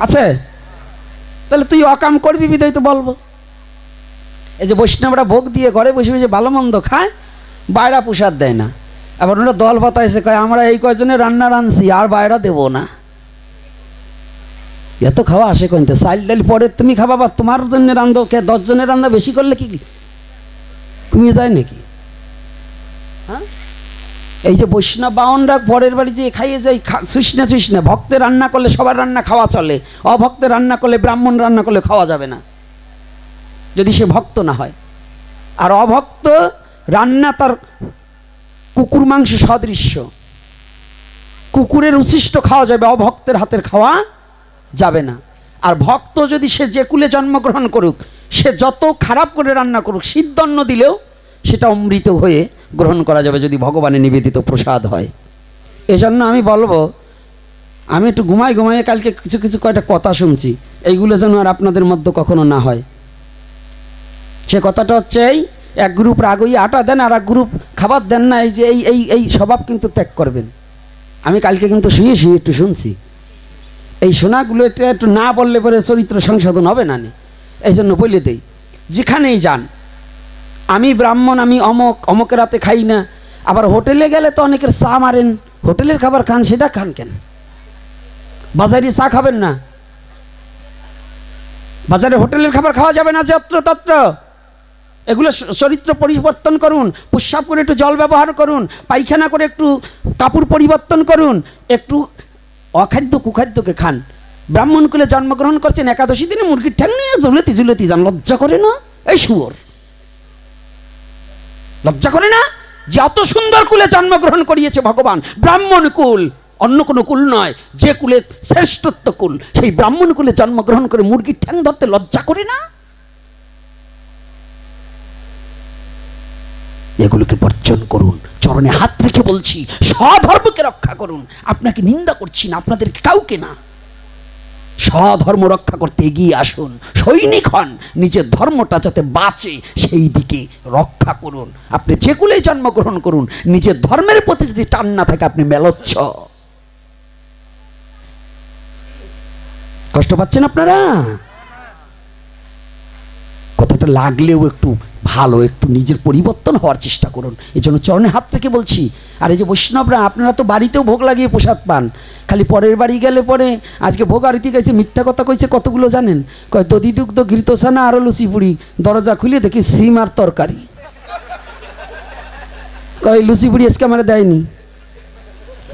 আছে তাহলে তুই অকাম করবি বিদায় তো বলবো। এই যে বৈষ্ণবরা ভোগ দিয়ে ঘরে বসে বসে ভালো মন্দ খায়, বাইরা প্রসাদ দেয় না। আবার ওরা দল পাতা এসে কয় আমরা এই কয়জনে রান্না রাঁধছি আর বাইরা দেবো না। এত খাওয়া আসে কইতে চাল ডাল পরে তুমি খাবা, বা তোমার জন্য রান্ধো, কে 10 জনের রান্না বেশি করলে কি কমে যায় নাকি? হ্যাঁ, এই যে বৈষ্ণব বাউনরা পরের বাড়ি যে খাইয়ে যায় সুষ্ণা সুষ্ণা, ভক্তের রান্না করলে সবার রান্না খাওয়া চলে, অভক্তের রান্না করলে ব্রাহ্মণ রান্না করলে খাওয়া যাবে না যদি সে ভক্ত না হয়। আর অভক্ত রান্না তার কুকুর মাংস সদৃশ্য, কুকুরের উচ্ছিষ্ট খাওয়া যাবে, অভক্তের হাতের খাওয়া যাবে না। আর ভক্ত যদি সে যে কুলে জন্মগ্রহণ করুক, সে যত খারাপ করে রান্না করুক, সিদ্ধন্ন দিলেও সেটা অমৃত হয়ে গ্রহণ করা যাবে যদি ভগবানের নিবেদিত প্রসাদ হয়। এজন্য আমি বলবো, আমি একটু ঘুমাইয়ে কালকে কিছু কিছু কয়টা কথা শুনছি, এইগুলো যেন আর আপনাদের মধ্যে কখনো না হয়। সে কথাটা হচ্ছে এই, এক গ্রুপ রাগই আটা দেন আর এক গ্রুপ খাবার দেন না, এই যে এই এই এই স্বভাব কিন্তু ত্যাগ করবেন। আমি কালকে কিন্তু শুয়ে শুয়ে একটু শুনছি, এই শোনাগুলো একটু না বললে পরে চরিত্র সংশোধন হবে না। এই জন্য বলে দেই, যেখানেই যান, আমি ব্রাহ্মণ, আমি অমকের রাতে খাই না। আবার হোটেলে গেলে তো অনেকের চা মারেন, হোটেলের খাবার খান, সেটা খান কেন? বাজারে চা খাবেন না, বাজারে হোটেলের খাবার খাওয়া যাবে না যত্র তত্র। এগুলো চরিত্র পরিবর্তন করুন, প্রস্রাব করে একটু জল ব্যবহার করুন, পায়খানা করে একটু কাপড় পরিবর্তন করুন, একটু অখাদ্য কুখাদ্যকে খান। ব্রাহ্মণ কুলে জন্মগ্রহণ করছেন, একাদশী দিনে মুরগির ঠ্যাং নিয়ে ঝুলেতি ঝুলেতি যান, লজ্জা করে না? এই শুয়োর, লজ্জা করে না যে অত সুন্দর কুলে জন্মগ্রহণ করিয়েছে ভগবান? ব্রাহ্মণ কুল, অন্য কোনো কুল নয়, যে কুলে শ্রেষ্ঠত্ব কুল, সেই ব্রাহ্মণ কুলে জন্মগ্রহণ করে মুরগির ঠ্যাং ধরতে লজ্জা করে না? এগুলোকে বর্জন করুন, চরণে হাত রেখে বলছি, স্বধর্মকে রক্ষা করুন। আপনাকে নিন্দা করছি না, আপনাদের কাউকে না। স্বধর্ম রক্ষা করতে এগিয়ে আসুন, সৈনিক হন, নিজের ধর্মটা যাতে বাঁচে সেই দিকে রক্ষা করুন। আপনি যে কুলেই জন্মগ্রহণ করুন, নিজের ধর্মের প্রতি যদি টান না থাকে, আপনি মেলচ্ছ। কষ্ট পাচ্ছেন আপনারা? কথাটা লাগলেও একটু ভালো, একটু নিজের পরিবর্তন হওয়ার চেষ্টা করুন। এই জন্য চরণে হাত রেখে বলছি। আর এই যে বৈষ্ণবরা, আপনারা তো বাড়িতেও ভোগ লাগিয়ে প্রসাদ পান, খালি পরের বাড়ি গেলে পরে আজকে ভোগ আরতি গাইছে, মিথ্যা কথা কইছে কতগুলো জানেন? কয় দধি দুগ্ধ ঘৃতসানা আরো লুচি পুরি, দরজা খুলে দেখি সিম আর তরকারি। কয় লুচি পুরি আজকে আমার দেয়নি।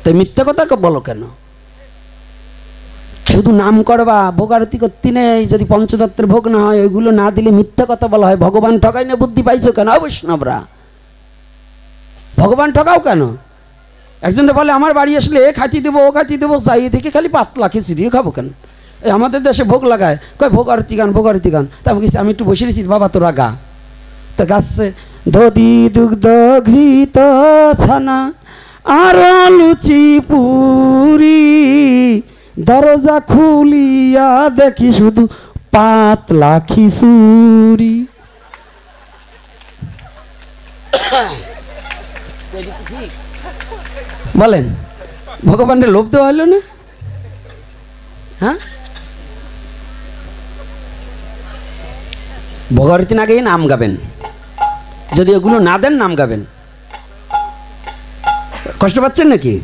তাই মিথ্যা কথা বলো কেন? শুধু নাম করবা, ভোগ আরতি করতে নেই, যদি পঞ্চতত্ত্বের ভোগ না হয়, ওইগুলো না দিলে মিথ্যা কথা বলা হয়। ভগবান ঠকাই না, বুদ্ধি পাইছো কেন বৈষ্ণবরা? ভগবান ঠকাও কেন? একজনে বলে আমার বাড়ি আসলে এ খাইতে দেবো, ও খাইতে দেবো, যাই দেখে খালি পাতলা খিচুড়ি খাবো কেন? এই আমাদের দেশে ভোগ লাগায়, কয় ভোগ আরতি গান, ভোগ আরতি গান। তারপর কিছু আমি একটু বসে রেছি, বাবা তোরা গা। তো গাছে দধি দুগ্ধ ঘৃত ছানা আর লুচি পুরি, দরজা খুলিয়া দেখি শুধু পাতলা খিচুড়ি। বলেন, ভগবানের লোভ দেওয়া হলো না? হ্যাঁ, ভোগারতি না গিয়ে নাম গাবেন, যদি এগুলো না দেন নাম গাবেন। কষ্ট পাচ্ছেন নাকি?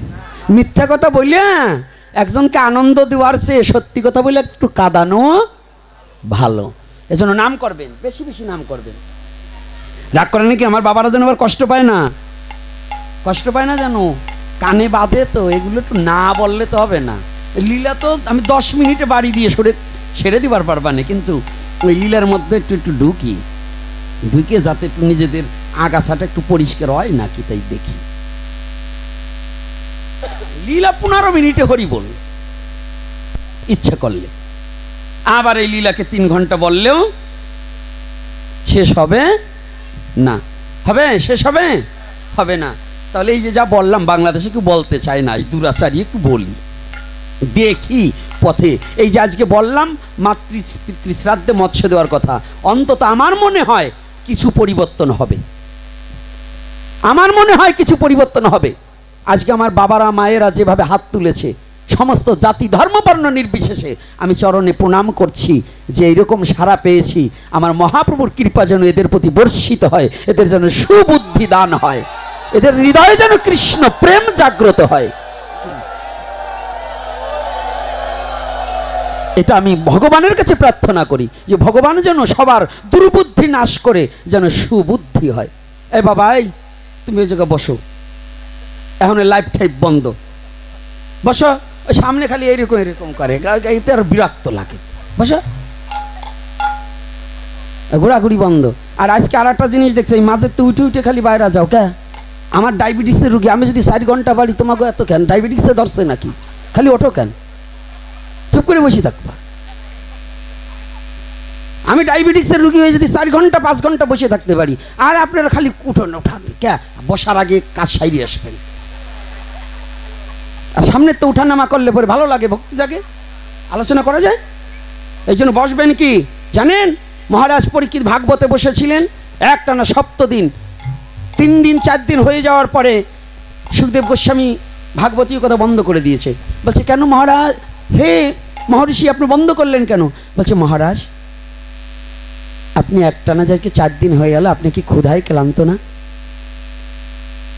মিথ্যা কথা বললে একজনকে আনন্দ দেওয়ার চেয়ে সত্যি কথা বলে একটু কাঁদানো ভালো। এজন্য নাম করবেন, বেশি বেশি নাম করবেন। রাগ করে নাকি? আমার বাবারা যেন আবার কষ্ট পায় না, কষ্ট পায় না যেন, কানে বাঁধে তো। এগুলো একটু না বললে তো হবে না। লীলা তো আমি 10 মিনিটে বাড়ি দিয়ে ছেড়ে দিবার পারবা না, কিন্তু ওই লীলার মধ্যে একটু একটু ঢুকে যাতে একটু নিজেদের আগাছাটা একটু পরিষ্কার হয় নাকি, তাই দেখি। লীলা 15 মিনিটে হরি বল ইচ্ছা করলে, আবার এই লীলাকে 3 ঘন্টা বললেও শেষ হবে না। হবে? শেষ হবে? হবে না। তাহলে এই যে যা বললাম, বাংলাদেশে কেউ বলতে চায় না, এই দুরাচারী একটু বলি দেখি পথে। এই যে আজকে বললাম মাতৃশ্রাদ্ধে মৎস্য দেওয়ার কথা, অন্তত আমার মনে হয় কিছু পরিবর্তন হবে। আমার মনে হয় কিছু পরিবর্তন হবে। আজকে আমার বাবারা মায়েরা যেভাবে হাত তুলেছে, সমস্ত জাতি ধর্ম বর্ণ নির্বিশেষে আমি চরণে প্রণাম করছি যে এইরকম সাড়া পেয়েছি। আমার মহাপ্রভুর কৃপা যেন এদের প্রতি বর্ষিত হয়, এদের যেন সুবুদ্ধি দান হয়, এদের হৃদয়ে যেন কৃষ্ণ প্রেম জাগ্রত হয়। এটা আমি ভগবানের কাছে প্রার্থনা করি যে ভগবান যেন সবার দুর্বুদ্ধি নাশ করে যেন সুবুদ্ধি হয়। এ বাবা, এই তুমি ওই জায়গায় বসো, এখন লাইফ টাইপ বন্ধ, বসো। ওই সামনে খালি এরকম এরকম করে, এতে আর বিরক্ত লাগে। বসো, ঘোরাঘুরি বন্ধ। আর আজকে আর একটা জিনিস দেখছি, এই মাঝে তো উঠে উঠে খালি বাইরে যাও কে? আমার ডায়াবেটিসের রুগী, আমি যদি 4 ঘন্টা বাড়ি, তোমাকে এত কেন? ডায়াবেটিসে ধরছে নাকি? খালি ওঠো কেন? চুপ করে বসে থাকবা। আমি ডায়াবেটিসের রুগী হয়ে যদি 4 ঘন্টা 5 ঘন্টা বসে থাকতে পারি, আর আপনারা খালি উঠোন ওঠান কে? বসার আগে কাজ সাইরে আসবেন। আর সামনে তো উঠানামা করলে পরে ভালো লাগে, ভক্তি জাগে, আলোচনা করা যায়। এই জন্য বসবেন কি জানেন? মহারাজ পরীক্ষিত ভাগবতে বসেছিলেন একটানা 7 দিন। 3 দিন 4 দিন হয়ে যাওয়ার পরে সুখদেব গোস্বামী ভাগবতীয় কথা বন্ধ করে দিয়েছে। বলছে কেন মহারাজ, হে মহর্ষি আপনি বন্ধ করলেন কেন? বলছে মহারাজ আপনি একটানা যাকে 4 দিন হয়ে গেল, আপনি কি ক্ষুধায় ক্লান্ত না?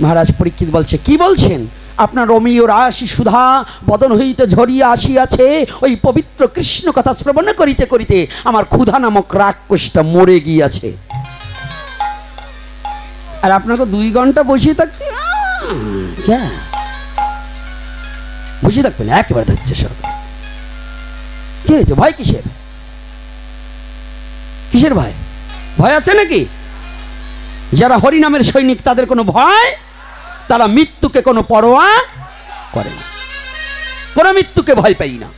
মহারাজ পরীক্ষিত বলছে কি বলছেন? আপনার রমীয় রাশি সুধা বদন হইতে ঝরিয়া আসিয়াছে, ওই পবিত্র কৃষ্ণ কথা শ্রবণ করিতে করিতে আমার ক্ষুধা নামক রাক্ষসটা মরে গিয়াছে। আর আপনাকে 2 ঘন্টা বসে থাকতে, বসে থাকবেন একেবারে ধরছে সব। কি হয়েছে? ভয় কিসের? কিসের ভয়? ভয় আছে নাকি? যারা হরিনামের সৈনিক তাদের কোনো ভয়, তারা মৃত্যুকে কোনো পরোয়া করে না, কোনো মৃত্যুকে ভয় পাই না।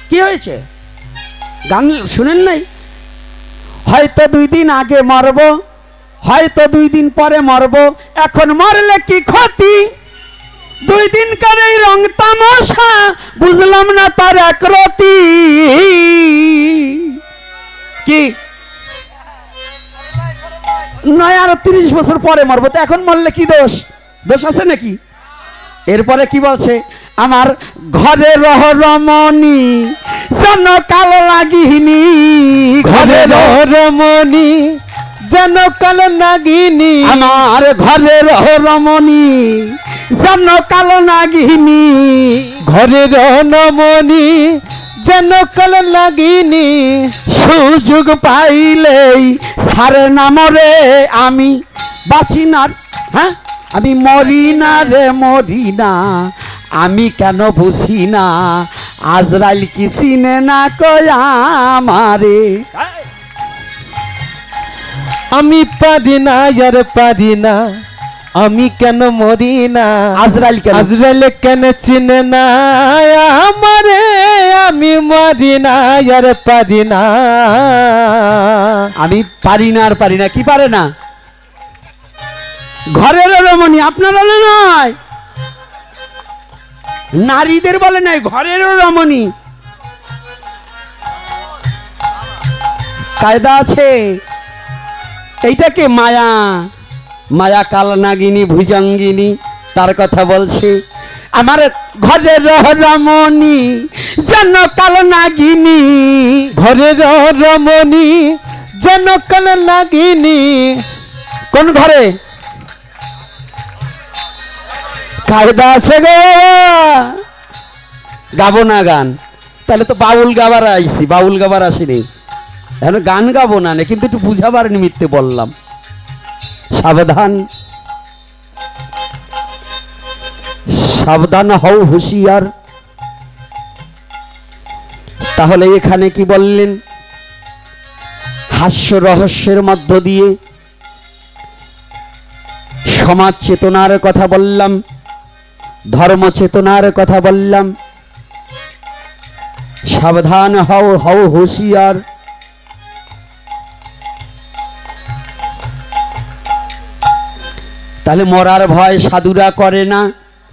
কি হয়েছে? গান শুনেন নাই? হয়তো 2 দিন আগে মরব, হয়তো 2 দিন পরে মরব, এখন মরলে কি ক্ষতি? 2 দিন করে রং তামাশা, বুঝলাম না তার একরতি। কি নয় আর 30 বছর পরে মরবো, তো এখন মরলে কি দোষ? দোষ আছে নাকি? এরপরে কি বলছে? আমার ঘরে রমণী যেন কালো লাগিনি, ঘরে রমণী যেন কালো নাগিনী, আমার ঘরে রমণী যেন কালো নাগিনী, ঘরে রমণী যেন কালো নাগিনী। সুযোগ পাইলেই সারে নামরে আমি বাঁচি না। হ্যাঁ, আমি মরি না রে মরি না, আমি কেন বুঝি না আজরাইল কি চিনে না কয় আমারে। আমি পারি না আর পারি না, আমি কেন মরি না, আজরাইল কেন? আজরাইল কেন চিনে না আমারে, আমি মরি না আর পারি না। আমি পারি না আর পারি না। কি পারে না? ঘরের রমণী, আপনারা নয়, নারীদের বলে নাই, ঘরের রমণী। কায়দা আছে। এইটাকে মায়া, মায়া কালনাগিনী ভুজঙ্গিনী তার কথা বলছে। আমার ঘরের রমণী যেন কালনাগিনী, ঘরের রমণী যেন কালো নাগিনী। কোন ঘরে? কায়দা আছে গো, গাবো না গান। তাহলে তো বাউল গাবার আইছি, বাউল গাবার আসিনি, এখন গান গাবো না, কিন্তু একটু বুঝাবার নিমিত্তে বললাম। সাবধান, সাবধান হও, হুঁশিয়ার। তাহলে এখানে কি বললেন? হাস্য রহস্যের মধ্য দিয়ে সমাজ চেতনার কথা বললাম, ধর্ম চেতনার কথা বললাম। সাবধান হও, হও হুঁশিয়ার। তাহলে মরার ভয় সাধুরা করে না,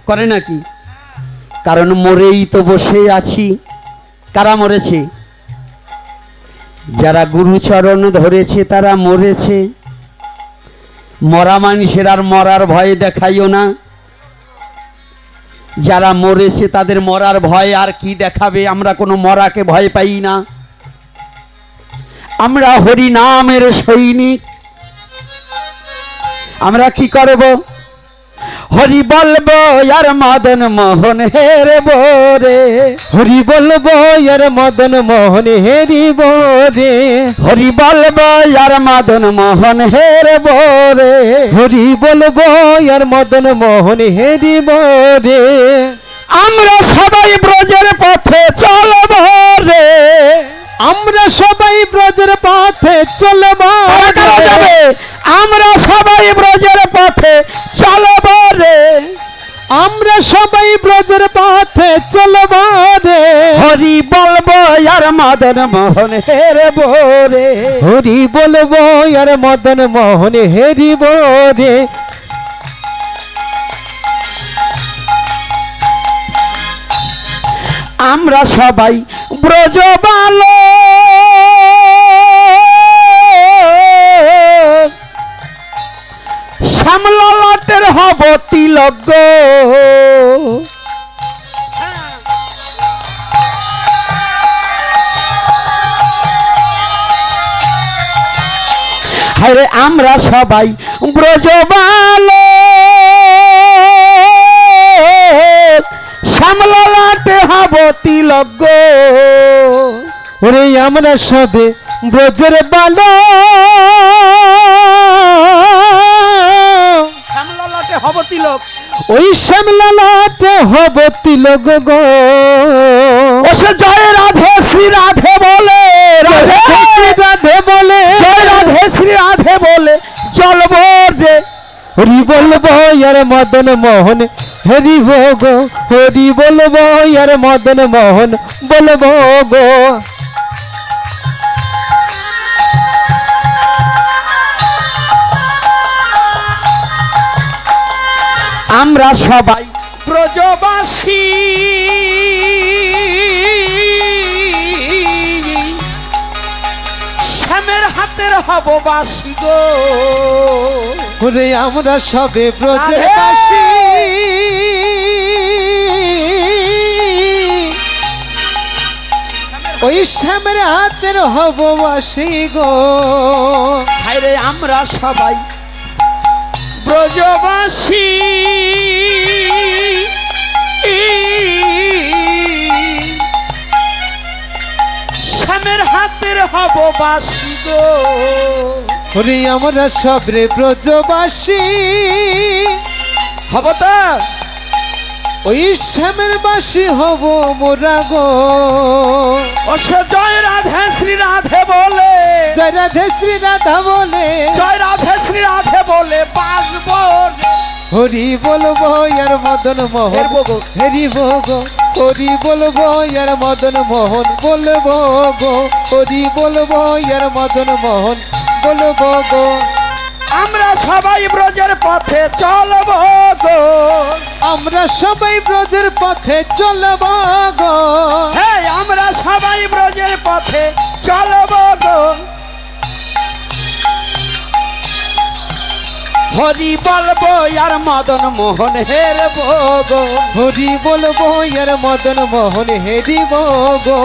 করে নাকি? কারণ মরেই তো বসে আছি। কারা মরেছে? যারা গুরুচরণ ধরেছে তারা মরেছে, মরা মানুষের আর মরার ভয় দেখাইও না। যারা মরেছে তাদের মরার ভয় আর কি দেখাবে? আমরা কোনো মরাকে ভয় পাই না। আমরা হরি নামের সৈনিক। আমরা কি করব? হরি বলবো আর মদন মোহন হেরব রে। হরি বলবো আর মদন মোহন হেরিব রে। হরি বলবো আর মদন মোহন হেরব রে। হরি বলবো আর মদন মোহন হেরিব রে। আমরা সবাই ব্রজের পথে চলব রে। আমরা সবাই ব্রজের পথে চলব যাবে। আমরা সবাই ব্রজের পথে চলব রে। আমরা সবাই ব্রজের পথে চলব রে। হরি বলবো আর মদন মোহন হেরব রে। হরি বলবো আর মদন মোহন হেরিব রে। আমরা সবাই ব্রজবালো শ্যামলাটের হব তিলক গো। হায়রে আমরা সবাই ব্রজবালো শ্যামলাটে হব তিলক গো। ওরে আমরা সবে ব্রজের বালো শ্যামলাটে হব তিলক। ওই শ্যামলাটে হব তিলক গো। ও সে জয় রাধে শ্রী রাধে বলে, রাধে রাধে বলে, জয় রাধে শ্রী রাধে বলে চলব রে। হরি বলবো আর মদন মোহন হরিব গো। হরি বলবো আর মদন মোহন বলবো গো। আমরা সবাই ব্রজবাসী শ্যামের হাতের হব বাসী গো। ওরে আমরা সবে ব্রজের বাসী ওই শ্যামের হাতের হব বাসী গো। হায়রে আমরা সবাই ব্রজবাসী শ্যামের হাতের হব বাসী গো। ওরে আমরা সবে ব্রজবাসী হব তো ওই শ্যামের বাসী হব মোরা গো। ও সে জয় রাধে শ্রী রাধে বলে, জয় রাধে শ্রী রাধা বলে, জয় রাধে শ্রী রাধে বলে বাজব রে। হরি বলবো আর মদন মোহন হেরিব গো। হরি বলবো আর মদন মোহন বলবো গো। হরি বলবো আর মদন মোহন বলবো গো। আমরা সবাই ব্রজের পথে চলব গো। আমরা সবাই ব্রজের পথে চলব গো। হে আমরা সবাই ব্রজের পথে চলব গো। হরি বলবো আর মদন মোহন হেরব গো। হরি বলবো আর মদন মোহন হেরিব গো।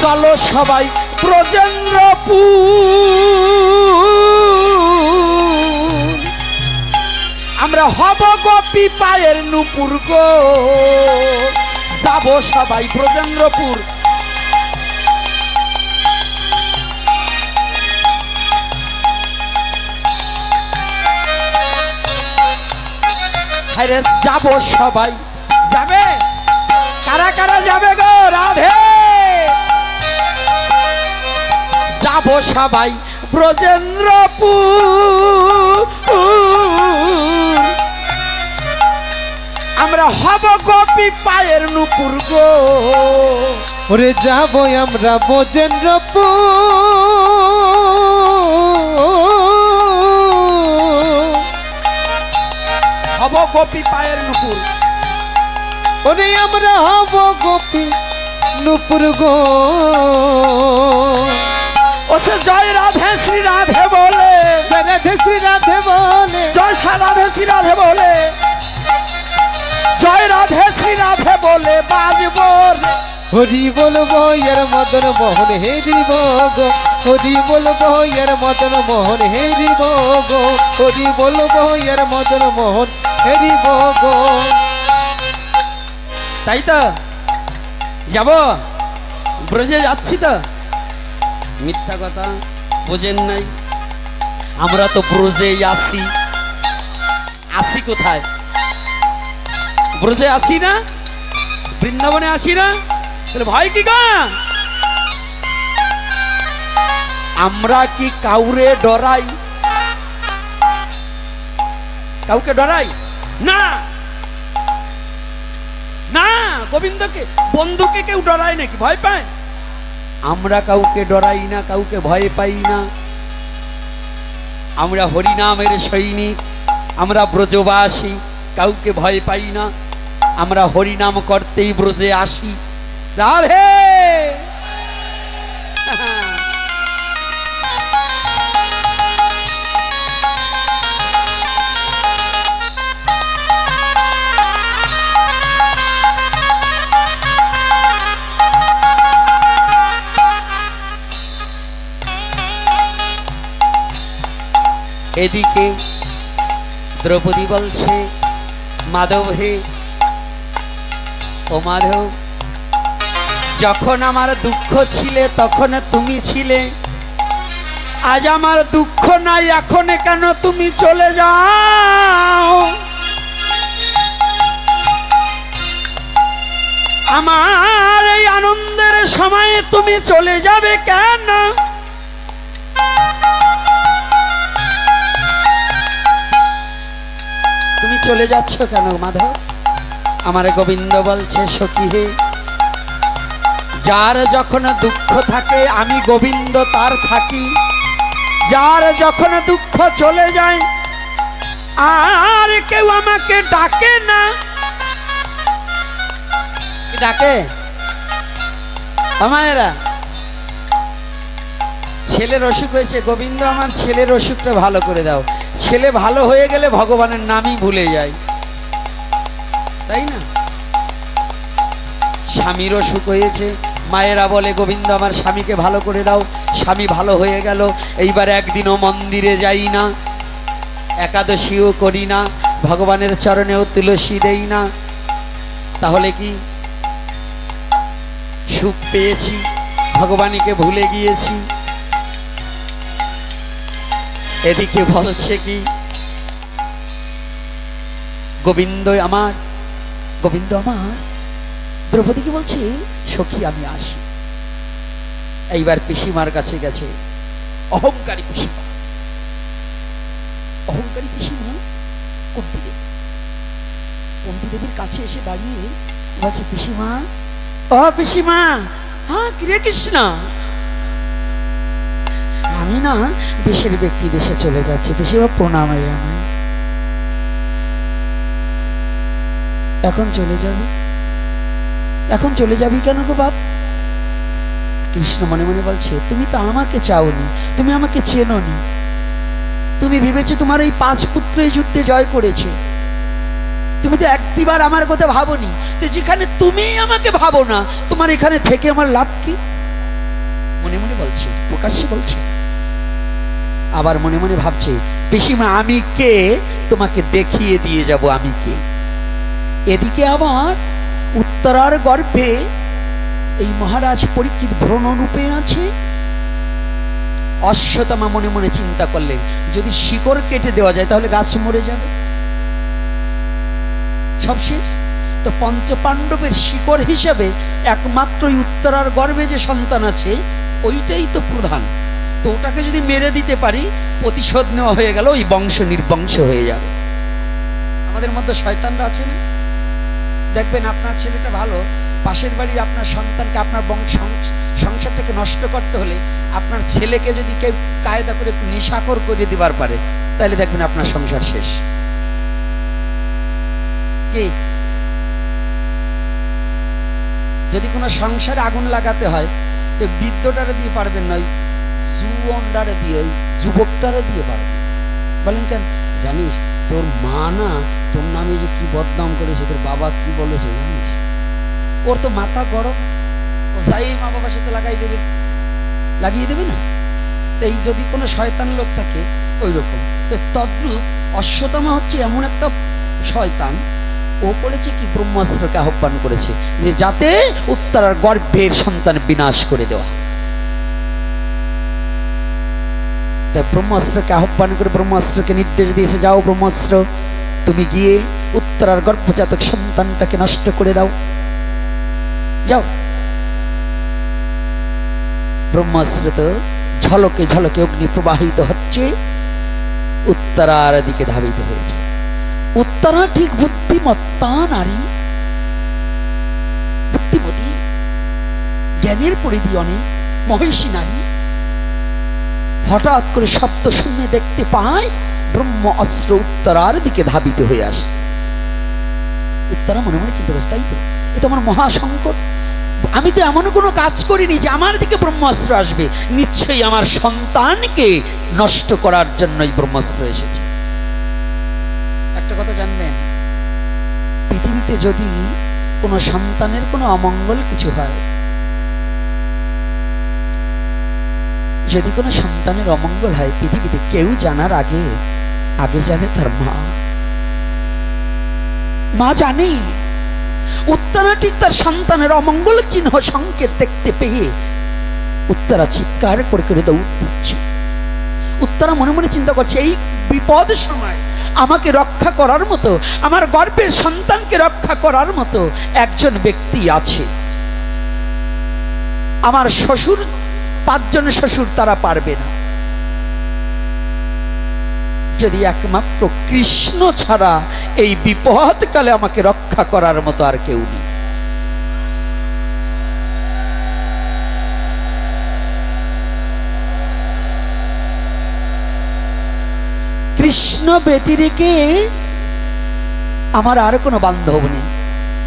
চলো সবাই ব্রজেন্দ্রপুর। আমরা হব গোপী পায়ের নুপুর গো। যাব সবাই ব্রজেন্দ্রপুর। হায়রে যাব সবাই। যাবে কারা কারা যাবে গো? রাধে যাব সবাই ব্রজেন্দ্রপুর। আমরা হব গোপী পায়ের নুপুর গো। ওরে যাবো আমরা ব্রজেন্দ্রপুর, হব গোপী পায়ের নুপুর। ওরে আমরা হব গোপী নুপুর গো। ও সে জয় রাধে শ্রী রাধে বলে, জয় রাধে শ্রী রাধে বলে, জয় রাধে শ্রী রাধে বলে, জয় রাধে শ্রী রাধে বলে বাজব। হরি বলবো ইয়ার মদন মোহন হেরি গো, হরি বলবো ইয়ার মদন মোহন হেরি গো, হরি বলবো ইয়ার মদন মোহন হেরি গো। তাই তো যাব, ব্রজে যাচ্ছি তো। মিথ্যা কথা বোঝেন নাই, আমরা তো ব্রজেই আসি। আসি কোথায়? ব্রজে আসি না, বৃন্দাবনে আসি না, তাহলে ভয় কি গা? আমরা কি কাউরে ডরাই? কাউকে ডরাই না, না। গোবিন্দকে বন্ধুকে কেউ ডরায় নাকি? ভয় পায়? আমরা কাউকে ডরাই না, কাউকে ভয় পাই না। আমরা হরিনামের সৈনিক, আমরা ব্রজবাসী, কাউকে ভয় পাই না। আমরা হরিনাম করতেই ব্রজে আসি। রাধে এদিকে দ্রৌপদী বলছে, মাধব হে, ও মাধব, যখন আমার দুঃখ ছিলে তখন তুমি ছিলে, আজ আমার দুঃখ নাই, এখন কেন তুমি চলে যাও? আমার এই আনন্দের সময়ে তুমি চলে যাবে কেন? তুমি চলে যাচ্ছ কেন মাধব? আমার গোবিন্দ বলছে, সখী হে, যার যখন দুঃখ থাকে আমি গোবিন্দ তার থাকি। যার যখন দুঃখ চলে যায় আর কেউ আমাকে ডাকে না। ডাকে আমায়রা, ছেলের অসুখ হয়েছে, গোবিন্দ আমার ছেলের অসুখটা ভালো করে দাও। ছেলে ভালো হয়ে গেলে ভগবানের নামই ভুলে যায়, তাই না? স্বামীর অসুখ হয়েছে, মায়েরা বলে গোবিন্দ আমার স্বামীকে ভালো করে দাও। স্বামী ভালো হয়ে গেল, এইবার একদিনও মন্দিরে যাই না, একাদশীও করি না, ভগবানের চরণেও তুলসী দেই না। তাহলে কি সুখ পেয়েছি? ভগবানকে ভুলে গিয়েছি। এদিকে বলছে কি, গোবিন্দ আমার, গোবিন্দ আমার। দ্রৌপদীকে বলছে, সখী আমি আসি। এইবার পিসিমার কাছে গেছে, অহংকারী পিসিমা। অহংকারী পিসিমা কুন্তি দেবী, কুন্তি দেবীর কাছে এসে দাঁড়িয়ে বলছে, পিসিমা, ও পিসিমা। হ্যাঁ কিরে কৃষ্ণ? আমি না দেশের ব্যক্তি দেশে চলে যাচ্ছি, পিসিমা প্রণাম। আমায় এখন চলে যাবি? এখন চলে যাবি কেন গো বাপ? কৃষ্ণ মনে মনে বলছে, তুমি তো আমাকে চাওনি, তুমি আমাকে চেনোনি। তুমি ভেবেছো তোমার এই 5 পুত্র এই যুদ্ধে জয় করেছে, তুমি তো একটিবার আমার কথা ভাবোনি। তো যেখানে তুমি আমাকে ভাবো না, তোমার এখানে থেকে আমার লাভ কি? মনে মনে বলছে, প্রকাশ্যে বলছে। আবার মনে মনে ভাবছে, পিসিমা আমি কে তোমাকে দেখিয়ে দিয়ে যাব, আমি কে। এদিকে আবার উত্তরার গর্ভে এই মহারাজ পরীক্ষিত ভ্রণ রূপে আছে। অশ্বত্থামা মনে মনে চিন্তা করলেন, যদি শিকড় কেটে দেওয়া যায় তাহলে গাছ মরে যাবে, সব শেষ। তো পঞ্চপাণ্ডবের শিকড় হিসাবে একমাত্র উত্তরার গর্ভে যে সন্তান আছে ওইটাই তো প্রধান। তো ওটাকে যদি মেরে দিতে পারি, প্রতিশোধ নেওয়া হয়ে গেল, ওই বংশ নির্বংশ হয়ে যাবে। আমাদের মধ্যে শয়তানরা আছে না, দেখবেন আপনার ছেলেটা ভালো, পাশের বাড়ির আপনার সন্তানকে, আপনার সংসারটাকে নষ্ট করতে হলে আপনার ছেলেকে যদি কেউ কায়দা করে একটু নেশাখোর করে দিবার পারে, তাহলে দেখবেন আপনার সংসার শেষ। কি যদি কোনো সংসারে আগুন লাগাতে হয়, তো বৃদ্ধটারে দিয়ে পারবেন নয়, যুবকটারে দিয়ে, যুবকটারে দিয়ে পারবেন। বলেন কেন? জানিস তোর মা না তোর নামে যে কি বদনাম করেছে, তোর বাবা কি বলেছে জানিস? ওর তো মাথা গরম, ও যাই মা বাবার সাথে লাগিয়ে দেবে না। এই যদি কোনো শয়তান লোক থাকে ওই রকম, তো তদ্রূপ অশ্বত্থামা হচ্ছে এমন একটা শয়তান, ও করেছে কি ব্রহ্মাস্ত্রকে আহ্বান করেছে যে যাতে উত্তরার গর্ভের সন্তান বিনাশ করে দেওয়া। তাই ব্রহ্মাস্ত্রকে আহ্বান করে ব্রহ্মাস্ত্রকে নির্দেশ দিয়েছে, যাও ব্রহ্মাস্ত্র, তুমি গিয়ে উত্তরার গর্ভজাতক সন্তানটাকে নষ্ট করে দাও, যাও। ব্রহ্মাস্ত্র তো ঝলকে ঝলকে অগ্নি প্রবাহিত হচ্ছে, উত্তরার দিকে ধাবিত হয়েছে। উত্তরা ঠিক বুদ্ধিমত্তা নারী, বুদ্ধিমতী, জ্ঞানের পরিধি অনেক, মহিষী নারী। হঠাৎ করে শব্দ শুনে দেখতে পায় ব্রহ্ম অস্ত্র উত্তরার দিকে ধাবিত হয়ে আসছে। উত্তরা মনে মনে চিন্তা করছে, তাই তো, এ তো আমার মহাসংকট, আমি তো এমন কোনো কাজ করিনি যে আমার দিকে ব্রহ্মাস্ত্র আসবে, নিশ্চয়ই আমার সন্তানকে নষ্ট করার জন্যই ব্রহ্মাস্ত্র এসেছে। একটা কথা জানবেন, পৃথিবীতে যদি কোনো সন্তানের কোনো অমঙ্গল কিছু হয়, যদি কোনো সন্তানের অমঙ্গল হয়, পৃথিবীতে কেউ জানার আগে জানে তার মা জানে। উত্তরা ঠিক তার সন্তানের অমঙ্গল চিহ্ন সংকেত দেখতে পেয়ে উত্তরা চিৎকার করে করে দৌড় দিচ্ছে। উত্তরা মনে মনে চিন্তা করছে, এই বিপদের সময় আমাকে রক্ষা করার মতো, আমার গর্ভের সন্তানকে রক্ষা করার মতো একজন ব্যক্তি আছে। আমার শ্বশুর, 5 জন শ্বশুর, তারা পারবে না। যদি একমাত্র কৃষ্ণ ছাড়া এই বিপদকালে আমাকে রক্ষা করার মতো আর কেউ নেই। কৃষ্ণ ব্যতিরেকে আমার আর কোনো বান্ধব নেই।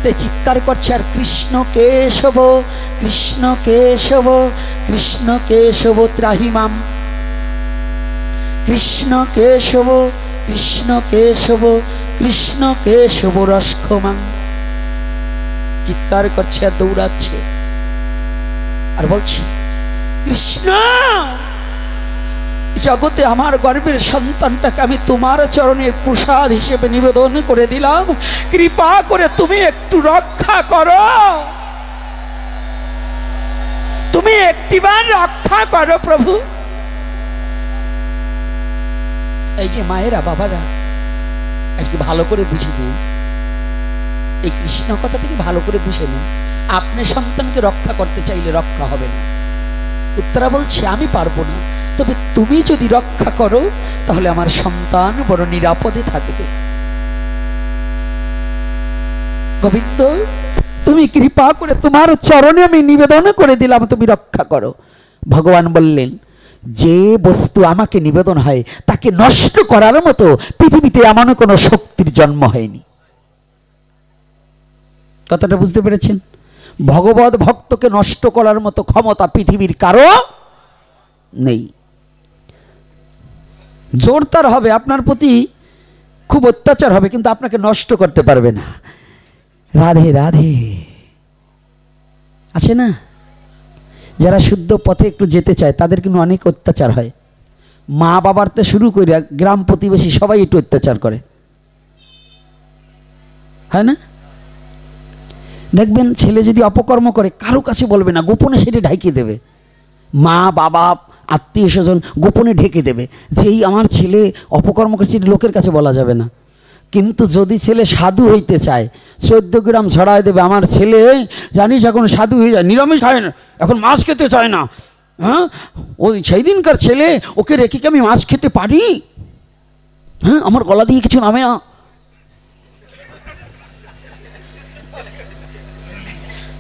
তাই চিৎকার করছে আর, কৃষ্ণ কেশব, কৃষ্ণ কেশব, কৃষ্ণ কেশব ত্রাহিমাম, কৃষ্ণ কেশব, কৃষ্ণ কেশব, কৃষ্ণ কেশব রসক্ষমাং। চিৎকার করছে আর দৌড়াচ্ছে আর বলছে, কৃষ্ণ, জগতে আমার গর্ভের সন্তানটাকে আমি তোমার চরণের প্রসাদ হিসেবে নিবেদন করে দিলাম, কৃপা করে তুমি একটু রক্ষা করো, তুমি একটিবার রক্ষা করো প্রভু। এই যে মায়েরা, বাবারা, আজকে ভালো করে বুঝে নিন, এই কৃষ্ণ কথা থেকে ভালো করে বুঝে নিন, আপনি সন্তানকে রক্ষা করতে চাইলে রক্ষা হবে না। উত্তরা বলছে, আমি পারবো না, তবে তুমি যদি রক্ষা করো তাহলে আমার সন্তান বড় নিরাপদে থাকবে। গোবিন্দ, তুমি কৃপা করে তোমার চরণে আমি নিবেদন করে দিলাম, তুমি রক্ষা করো। ভগবান বললেন, যে বস্তু আমাকে নিবেদন হয় তাকে নষ্ট করার মতো পৃথিবীতে এমন কোনো শক্তির জন্ম হয়নি। কথাটা বুঝতে পেরেছেন? ভগবত ভক্তকে নষ্ট করার মতো ক্ষমতা পৃথিবীর কারো নেই। জোরদার হবে, আপনার প্রতি খুব অত্যাচার হবে, কিন্তু আপনাকে নষ্ট করতে পারবে না। রাধে রাধে। আছে না, যারা শুদ্ধ পথে একটু যেতে চায় তাদের কিন্তু অনেক অত্যাচার হয়। মা বাবারতে শুরু করে গ্রাম প্রতিবেশী সবাই একটু অত্যাচার করে, হয় না? দেখবেন ছেলে যদি অপকর্ম করে কারো কাছে বলবে না, গোপনে সেটা ঢেকে দেবে। মা বাবা আত্মীয় স্বজন গোপনে ঢেকে দেবে যে এই আমার ছেলে অপকর্ম করছে, লোকের কাছে বলা যাবে না। কিন্তু যদি ছেলে সাধু হইতে চায় 14 গ্রাম ছড়ায় দেবে, আমার ছেলে জানিস এখন সাধু হয়ে যায়, নিরামিষ হয় না, এখন মাছ খেতে চায় না। হ্যাঁ, ওই সেই দিনকার ছেলে, ওকে রেখে কি আমি মাছ খেতে পারি? হ্যাঁ, আমার গলা দিয়ে কিছু নামে না।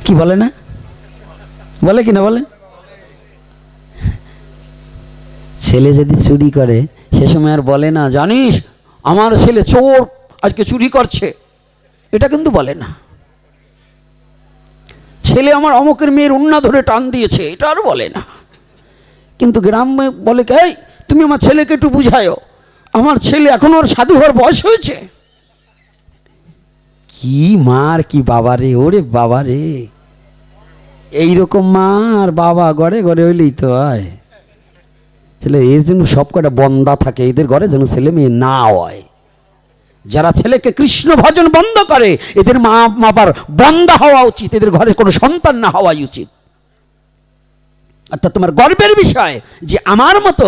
কি বলে না, বলে কি না বলেন? ছেলে যদি চুরি করে সে সময় আর বলে না জানিস আমার ছেলে চোর আজকে চুরি করছে, এটা কিন্তু বলে না। ছেলে আমার অমুকের মেয়ের উন্না ধরে টান দিয়েছে, এটা আর বলে না। কিন্তু গ্রামে বলে কে তুমি আমার ছেলেকে একটু বুঝায়ো, আমার ছেলে এখনো ওর সাধু হওয়ার বয়স হয়েছে। কি মার কি বাবা রে, ওরে বাবা রে, এইরকম মা আর বাবা ঘরে ঘরে হইলেই তো হয়। ছেলে এর জন্য সব কটা বন্দা থাকে এদের ঘরে, যেন ছেলে মেয়ে না হয়। যারা ছেলেকে কৃষ্ণ ভজন বন্ধ করে এদের মা বাবার বন্দা হওয়া উচিত, এদের ঘরে কোনো সন্তান না হওয়াই উচিত। অর্থাৎ তোমার গর্বের বিষয় যে আমার মতো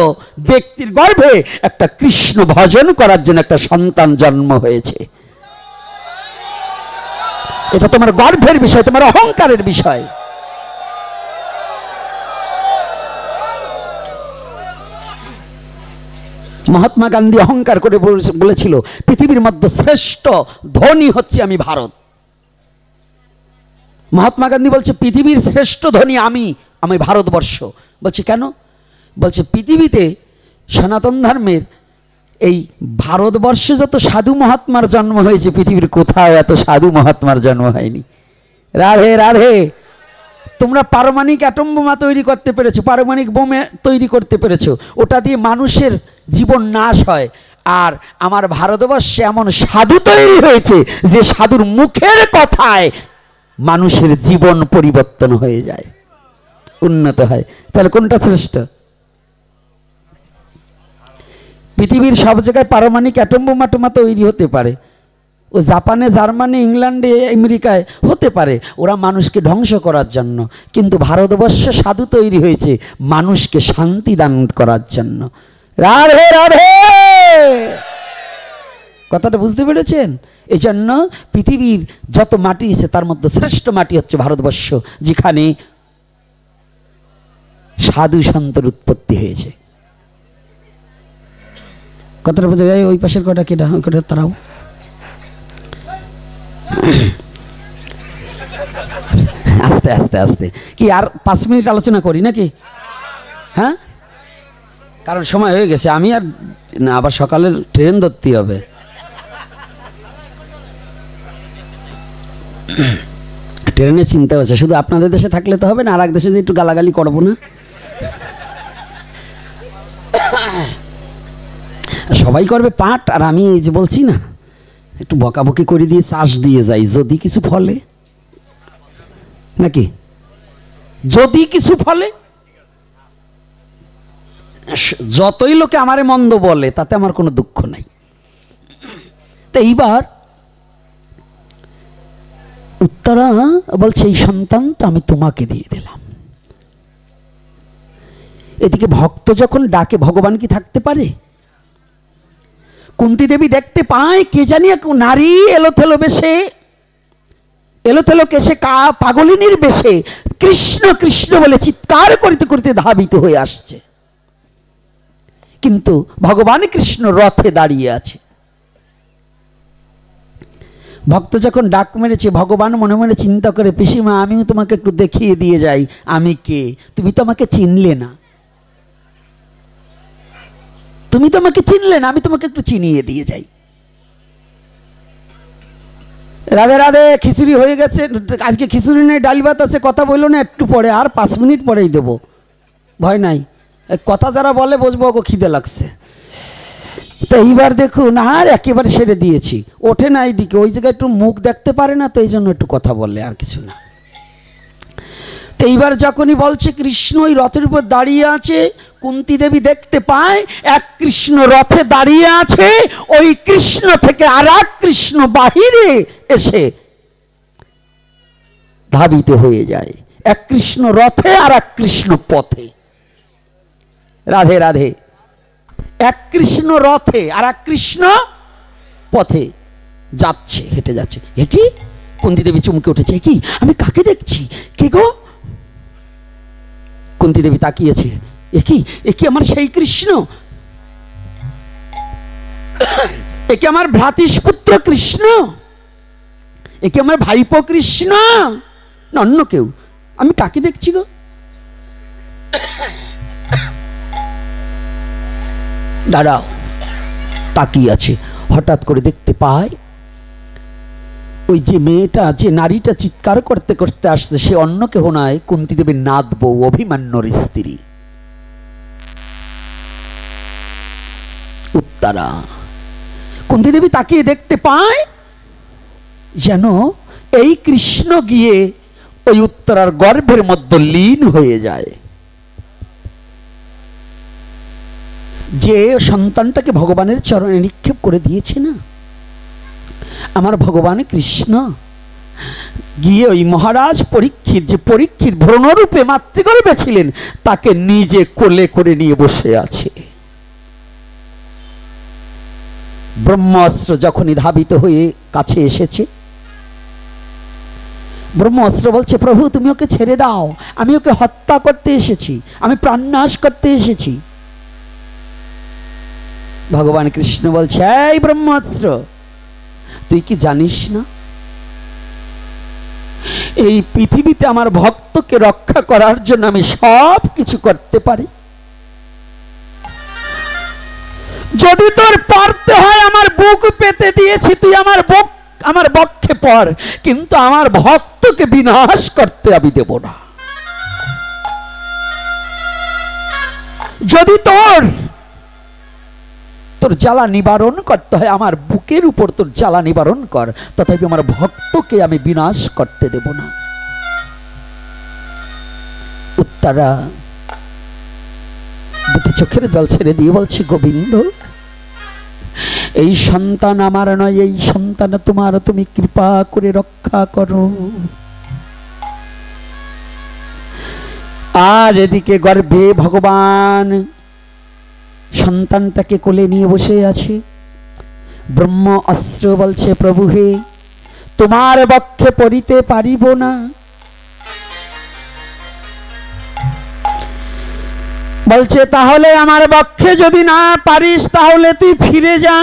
ব্যক্তির গর্ভে একটা কৃষ্ণ ভজন করার জন্য একটা সন্তান জন্ম হয়েছে। এটা তোমার গর্বের বিষয়, তোমার অহংকারের বিষয়। মহাত্মা গান্ধী অহংকার করে বলেছিল পৃথিবীর মধ্যে শ্রেষ্ঠ ধনী হচ্ছে আমি ভারত। মহাত্মা গান্ধী বলছে পৃথিবীর শ্রেষ্ঠ ধনী আমি ভারতবর্ষ। বলছে কেন? বলছে পৃথিবীতে সনাতন ধর্মের এই ভারতবর্ষে যত সাধু মহাত্মার জন্ম হয়েছে পৃথিবীর কোথাও এত সাধু মহাত্মার জন্ম হয়নি। রাধে রাধে। তোমরা পারমাণবিক অ্যাটম বোমা তৈরি করতে পেরেছো, পারমাণবিক বোমা তৈরি করতে পেরেছো, ওটা দিয়ে মানুষের জীবন নাশ হয়। আর আমার ভারতবর্ষে এমন সাধু তৈরি হয়েছে যে সাধুর মুখের কথায় মানুষের জীবন পরিবর্তন হয়ে যায়, উন্নত হয়। তাহলে কোনটা শ্রেষ্ঠ? পৃথিবীর সব জায়গায় পারমাণবিক অ্যাটম বোমা টোমা তৈরি হতে পারে, ও জাপানে জার্মানি ইংল্যান্ডে আমেরিকায় হতে পারে, ওরা মানুষকে ধ্বংস করার জন্য। কিন্তু ভারতবর্ষে সাধু তৈরি হয়েছে মানুষকে শান্তি দান করার জন্য। রাধে রাধে। কথাটা বুঝতে পেরেছেন? এই জন্য পৃথিবীর যত মাটি আছে তার মধ্যে শ্রেষ্ঠ মাটি হচ্ছে ভারতবর্ষ, যেখানে সাধু সন্তের উৎপত্তি হয়েছে। কথাটা বোঝা যায়? ওই পাশের কটা কেটা, ওই কটা তারাও। আস্তে আস্তে আস্তে কি আর 5 মিনিট আলোচনা করি নাকি? হ্যাঁ, কারণ সময় হয়ে গেছে, আমি আর না আবার সকালের ট্রেন ধরতে হবে। ট্রেনের চিন্তা হচ্ছে, শুধু আপনাদের দেশে থাকলে তো হবে না, আর এক দেশে যে একটু গালাগালি করবো না? সবাই করবে পাঠ, আর আমি এই যে বলছি না একটু বকাবকি করে দিয়ে চাষ দিয়ে যাই, যদি কিছু ফলে নাকি, যদি কিছু ফলে। যতই লোকে আমারে মন্দ বলে তাতে আমার কোনো দুঃখ নাই। তো এইবার উত্তরা বলছে এই সন্তানটা আমি তোমাকে দিয়ে দিলাম। এদিকে ভক্ত যখন ডাকে ভগবান কি থাকতে পারে? কুন্তী দেবী দেখতে পায় কে জানি এক নারী এলোথেলো বেশে, এলোথেলো কেশে পাগলিনীর বেশে কৃষ্ণ কৃষ্ণ বলে চিৎকার করতে করতে ধাবিত হয়ে আসছে। কিন্তু ভগবান কৃষ্ণ রথে দাঁড়িয়ে আছে। ভক্ত যখন ডাক মেরেছে ভগবান মনে মনে চিন্তা করে পিসিমা আমিও তোমাকে একটু দেখিয়ে দিয়ে যাই আমি কে। তুমি তো আমাকে চিনলে না, তুমি তো আমাকে চিনলে না, আমি তোমাকে একটু চিনিয়ে দিয়ে যাই। রাধে রাধে। খিচুড়ি হয়ে গেছে, আজকে খিচুড়ি নেই ডাল ভাত আছে, কথা বললো না একটু পরে, আর 5 মিনিট পরেই দেবো, ভয় নাই। কথা যারা বলে বসবো ওকে খিদে লাগছে। তো এইবার দেখুন আর একেবারে সেরে দিয়েছি, ওঠে না এইদিকে, ওই জায়গায় একটু মুখ দেখতে পারে না, তো এই জন্য একটু কথা বললে, আর কিছু না। তো এইবার যখনই বলছে কৃষ্ণ ওই রথের উপর দাঁড়িয়ে আছে, কুন্তী দেবী দেখতে পায় এক কৃষ্ণ রথে দাঁড়িয়ে আছে, ওই কৃষ্ণ থেকে আর এক কৃষ্ণ বাহিরে এসে ধাবিত হয়ে যায়। এক কৃষ্ণ রথে আর এক কৃষ্ণ পথে। রাধে রাধে। এক কৃষ্ণ রথে আর এক কৃষ্ণ পথে যাচ্ছে, হেঁটে যাচ্ছে। এ কি? কুন্তী দেবী চমকে উঠেছে, কি আমি কাকে দেখছি, কে গো? কুন্তী দেবী তাকিয়েছে, এ কি আমার সেই কৃষ্ণ, এ কি আমার ভ্রাতৃষ্পুত্র কৃষ্ণ, এ কি আমার ভাইপো কৃষ্ণ? না অন্য কেউ? আমি কাকে দেখছি গো? দাঁড়াও, তাকিয়ে আছে। হঠাৎ করে দেখতে পায় ওই যে মেয়েটা, যে নারীটা চিৎকার করতে করতে আসছে, সে অন্য কেহ নয়, কুন্তী দেবীর নাত বউ, অভিমন্যুর স্ত্রী উত্তরা। কুন্তী দেবী তাকিয়ে দেখতে পায় যেন এই কৃষ্ণ গিয়ে ওই উত্তরার গর্ভের মধ্যে লীন হয়ে যায়। যে সন্তানটাকে ভগবানের চরণে নিক্ষেপ করে দিয়েছে না, আমার ভগবান কৃষ্ণ গিয়ে ওই মহারাজ পরীক্ষিত, যে পরীক্ষিত ভ্রণরূপে মাতৃগর্ভে ছিলেন, তাকে নিজে কোলে করে নিয়ে বসে আছে। ব্রহ্মাস্ত্র যখনই ধাবিত হয়ে কাছে এসেছে, ব্রহ্মাস্ত্র বলছে, প্রভু তুমি ওকে ছেড়ে দাও, আমি ওকে হত্যা করতে এসেছি, আমি প্রাণনাশ করতে এসেছি। ভগবান কৃষ্ণ বলছে, এই ব্রহ্মাস্ত্র, তুই কি জানিস না এই পৃথিবীতে আমার ভক্তকে রক্ষা করার জন্য আমি সব কিছু করতে পারি? যদি তোর পারতে হয় আমার বুক পেতে দিয়েছি, তুই আমার বক্ষে পড়, কিন্তু আমার ভক্তকে বিনাশ করতে আমি দেব না। যদি তোর জ্বালা নিবারণ করতে হয়, আমার বুকের উপর তোর জ্বালা নিবারণ কর, তথাপি আমার ভক্তকে আমি বিনাশ করতে দেব না। উত্তরা দুটি চোখের জল ছেড়ে দিয়ে বলছে, গোবিন্দ, এই সন্তান আমার নয়, এই সন্তান তোমার, তুমি কৃপা করে রক্ষা করো। আর এদিকে গর্ভে ভগবান সন্তানটাকে কোলে নিয়ে বসে আছে। ব্রহ্ম অস্ত্র বলছে, প্রভু হে, তোমার বক্ষে পড়িতে পারিব না। বলছে, তাহলে আমার বক্ষে যদি না পারিস, তাহলে তুই ফিরে যা,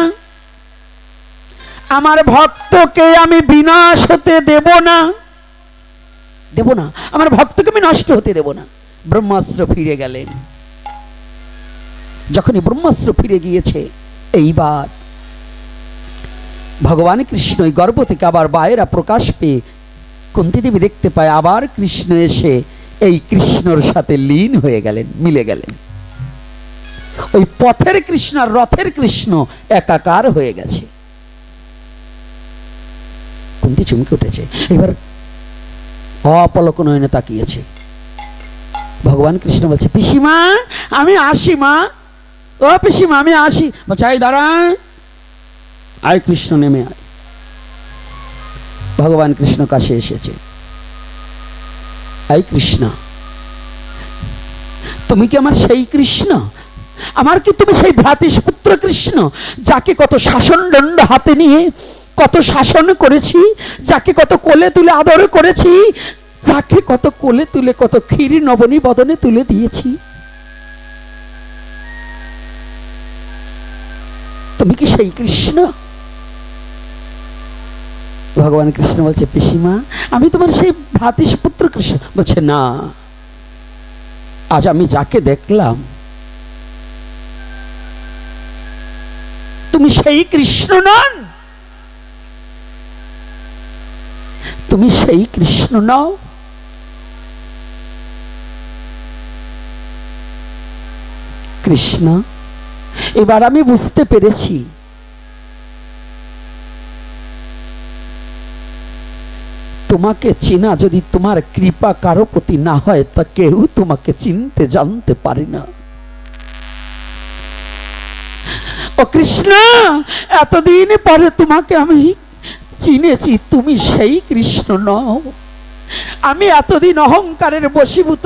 আমার ভক্তকে আমি বিনাশ হতে দেব না, দেব না, আমার ভক্তকে আমি নষ্ট হতে দেব না। ব্রহ্মাস্ত্র ফিরে গেলেন। যখনই ব্রহ্মাস্ত্র ফিরে গিয়েছে, এইবার ভগবান কৃষ্ণ ওই গর্ভ থেকে আবার বায়েরা প্রকাশ পেয়ে কুন্তী দেবী দেখতে পায়, আবার কৃষ্ণ এসে এই কৃষ্ণর সাথে লীন হয়ে গেলেন, মিলে গেলেন। ওই পথের কৃষ্ণ আর রথের কৃষ্ণ একাকার হয়ে গেছে। কুন্তী চমকে উঠেছে, এবার অপলক নয়নে তাকিয়েছে। ভগবান কৃষ্ণ বলছে, পিসিমা আমি আসি, মা, ও পিসিমা আমি আসি। বলছে, আয় দাঁড়া, আয় কৃষ্ণ, নেমে আয়। ভগবান কৃষ্ণ কাছে এসেছে। আয় কৃষ্ণ, তুমি কি আমার সেই কৃষ্ণ? আমার কি তুমি সেই ভ্রাতৃপুত্র কৃষ্ণ, যাকে কত শাসন দণ্ড হাতে নিয়ে কত শাসন করেছি, যাকে কত কোলে তুলে আদর করেছি, যাকে কত কোলে তুলে কত ক্ষীর নবনী বদনে তুলে দিয়েছি? তুমি কি সেই কৃষ্ণ? ভগবান কৃষ্ণ বলছে, পিসিমা আমি তোমার সেই ভ্রাতৃপুত্র কৃষ্ণ। বলছে, না, আজ আমি যাকে দেখলাম তুমি সেই কৃষ্ণ নন, তুমি সেই কৃষ্ণ নও। কৃষ্ণ, এবার আমি বুঝতে পেরেছি তোমাকে চেনা যদি তোমার কৃপা কারো প্রতি না হয়, তা কেউ তোমাকে চিনতে জানতে পারে না। ও কৃষ্ণ, এতদিন পরে তোমাকে আমি চিনেছি, তুমি সেই কৃষ্ণ নও। আমি এতদিন অহংকারের বশীভূত